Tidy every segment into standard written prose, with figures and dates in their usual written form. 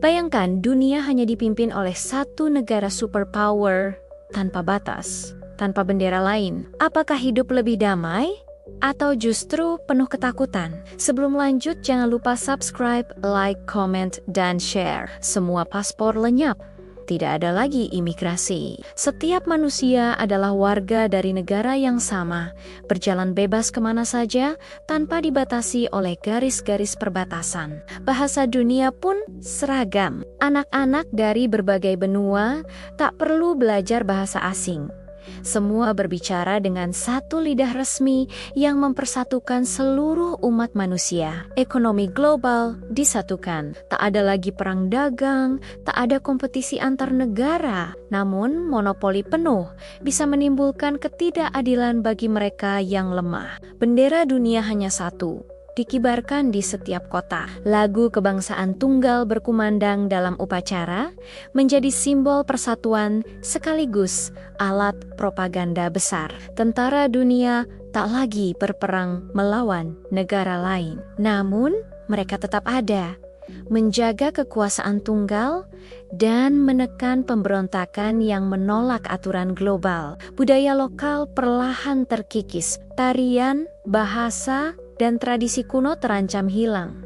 Bayangkan dunia hanya dipimpin oleh satu negara superpower tanpa batas, tanpa bendera lain. Apakah hidup lebih damai? Atau justru penuh ketakutan? Sebelum lanjut, jangan lupa subscribe, like, comment, dan share. Semua paspor lenyap. Tidak ada lagi imigrasi. Setiap manusia adalah warga dari negara yang sama, berjalan bebas kemana saja tanpa dibatasi oleh garis-garis perbatasan. Bahasa dunia pun seragam. Anak-anak dari berbagai benua tak perlu belajar bahasa asing. Semua berbicara dengan satu lidah resmi yang mempersatukan seluruh umat manusia. Ekonomi global disatukan. Tak ada lagi perang dagang, tak ada kompetisi antar negara. Namun, monopoli penuh bisa menimbulkan ketidakadilan bagi mereka yang lemah. Bendera dunia hanya satu, dikibarkan di setiap kota. Lagu kebangsaan tunggal berkumandang dalam upacara menjadi simbol persatuan sekaligus alat propaganda besar. Tentara dunia tak lagi berperang melawan negara lain. Namun, mereka tetap ada, menjaga kekuasaan tunggal dan menekan pemberontakan yang menolak aturan global. Budaya lokal perlahan terkikis. Tarian, bahasa, dan tradisi kuno terancam hilang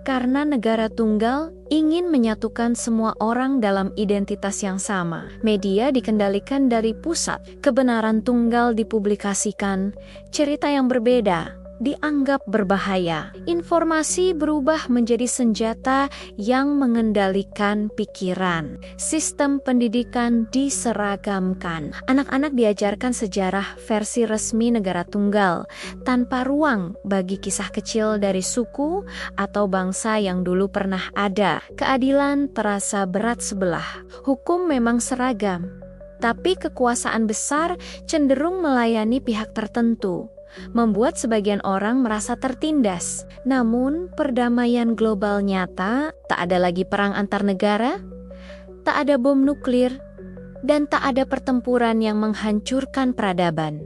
karena negara tunggal ingin menyatukan semua orang dalam identitas yang sama. Media dikendalikan dari pusat, kebenaran tunggal dipublikasikan, cerita yang berbeda dianggap berbahaya. Informasi berubah menjadi senjata yang mengendalikan pikiran. Sistem pendidikan diseragamkan. Anak-anak diajarkan sejarah versi resmi negara tunggal, tanpa ruang bagi kisah kecil dari suku atau bangsa yang dulu pernah ada. Keadilan terasa berat sebelah. Hukum memang seragam, tapi kekuasaan besar cenderung melayani pihak tertentu, membuat sebagian orang merasa tertindas. Namun, perdamaian global nyata, tak ada lagi perang antar negara, tak ada bom nuklir, dan tak ada pertempuran yang menghancurkan peradaban.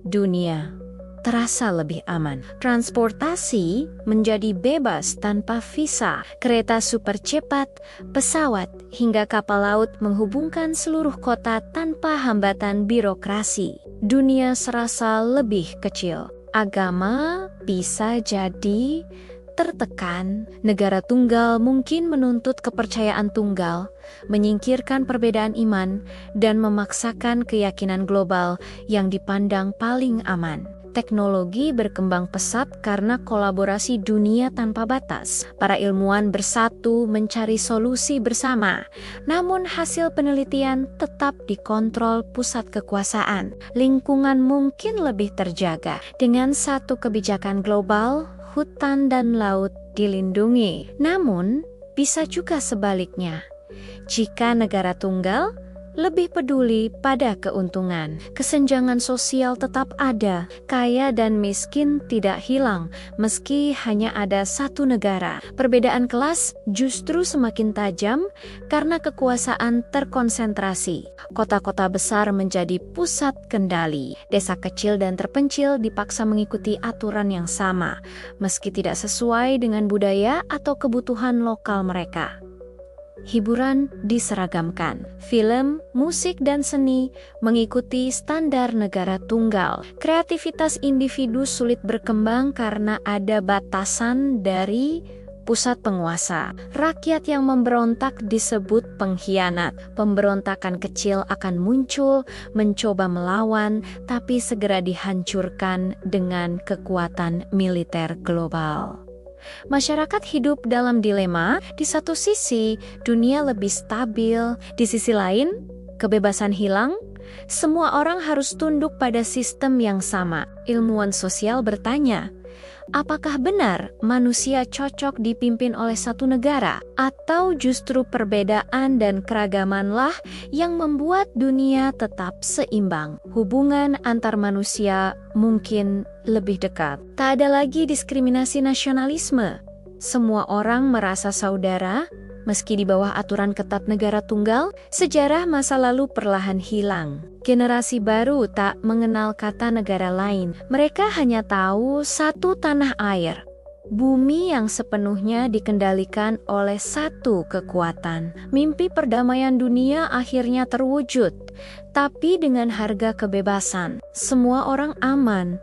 Dunia terasa lebih aman. Transportasi menjadi bebas tanpa visa. Kereta super cepat, pesawat, hingga kapal laut menghubungkan seluruh kota tanpa hambatan birokrasi. Dunia serasa lebih kecil. Agama bisa jadi tertekan. Negara tunggal mungkin menuntut kepercayaan tunggal, menyingkirkan perbedaan iman, dan memaksakan keyakinan global yang dipandang paling aman. Teknologi berkembang pesat karena kolaborasi dunia tanpa batas. Para ilmuwan bersatu mencari solusi bersama. Namun hasil penelitian tetap dikontrol pusat kekuasaan. Lingkungan mungkin lebih terjaga. Dengan satu kebijakan global, hutan dan laut dilindungi. Namun, bisa juga sebaliknya. Jika negara tunggal lebih peduli pada keuntungan, kesenjangan sosial tetap ada. Kaya dan miskin tidak hilang meski hanya ada satu negara. Perbedaan kelas justru semakin tajam karena kekuasaan terkonsentrasi. Kota-kota besar menjadi pusat kendali. Desa kecil dan terpencil dipaksa mengikuti aturan yang sama, meski tidak sesuai dengan budaya atau kebutuhan lokal mereka. Hiburan diseragamkan. Film, musik, dan seni mengikuti standar negara tunggal. Kreativitas individu sulit berkembang karena ada batasan dari pusat penguasa. Rakyat yang memberontak disebut pengkhianat. Pemberontakan kecil akan muncul, mencoba melawan, tapi segera dihancurkan dengan kekuatan militer global. Masyarakat hidup dalam dilema. Di satu sisi, dunia lebih stabil. Di sisi lain, kebebasan hilang. Semua orang harus tunduk pada sistem yang sama. Ilmuwan sosial bertanya, apakah benar manusia cocok dipimpin oleh satu negara? Atau justru perbedaan dan keragamanlah yang membuat dunia tetap seimbang? Hubungan antar manusia mungkin lebih dekat. Tak ada lagi diskriminasi nasionalisme. Semua orang merasa saudara, meski di bawah aturan ketat negara tunggal. Sejarah masa lalu perlahan hilang. Generasi baru tak mengenal kata negara lain. Mereka hanya tahu satu tanah air, Bumi yang sepenuhnya dikendalikan oleh satu kekuatan. Mimpi perdamaian dunia akhirnya terwujud, tapi dengan harga kebebasan. Semua orang aman,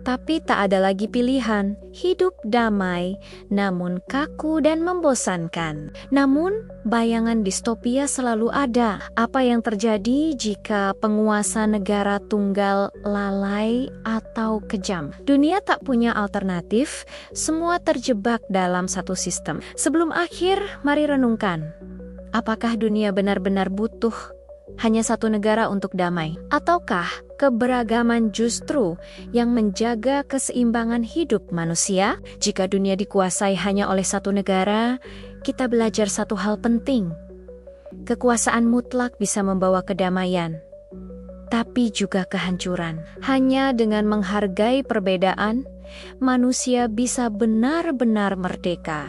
tapi tak ada lagi pilihan. Hidup damai, namun kaku dan membosankan. Namun, bayangan distopia selalu ada. Apa yang terjadi jika penguasa negara tunggal lalai atau kejam? Dunia tak punya alternatif, semua terjebak dalam satu sistem. Sebelum akhir, mari renungkan. Apakah dunia benar-benar butuh hanya satu negara untuk damai? Ataukah keberagaman justru yang menjaga keseimbangan hidup manusia? Jika dunia dikuasai hanya oleh satu negara, kita belajar satu hal penting. Kekuasaan mutlak bisa membawa kedamaian, tapi juga kehancuran. Hanya dengan menghargai perbedaan, manusia bisa benar-benar merdeka.